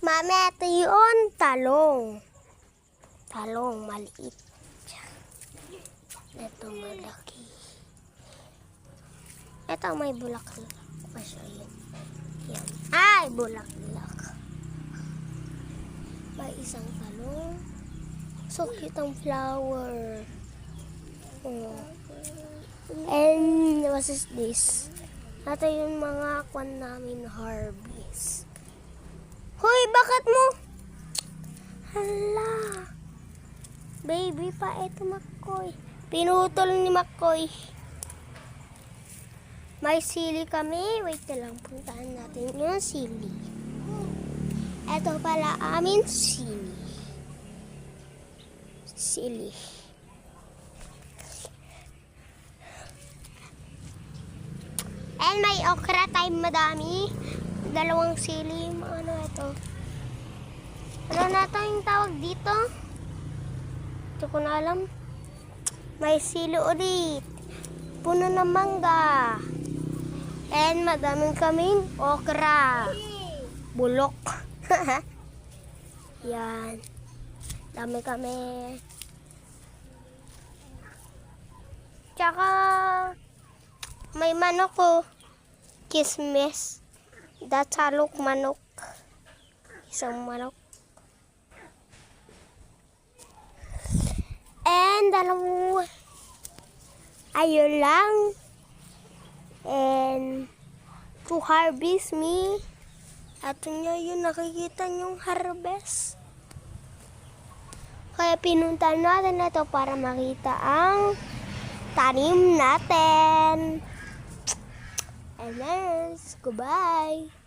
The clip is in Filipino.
Mami, ito yun. Talong. Talong, maliit. Ito malaki. Ito may bulaklak pa siya yun. Yan. Ay, bulaklak. May isang talong. So cute ang flower. Oh. And what is this? Ito yung mga kwan namin harvest. Hoy, bakit mo? Hala. Baby pa ito, Makoy. Pinutol ni Makoy. May sili kami. Wait na lang. Puntaan natin yung sili. Ito pala amin sili. Sili. And may okra tayo madami. Dalawang sili. Ano ito? Ano na ito yung tawag dito? Ito ko na alam. May sili ulit. Puno ng mangga. And madaming kaming okra. Bulok. Yan. Dami kami. Tsaka may manok ko. Kismes. Datsalok manok. Isang manok. And dalawa. Ayun lang. And to harvest me. At nyo yung nakikita nyong harvest. Kaya pinunta natin ito para makita ang tanim natin. And then, goodbye.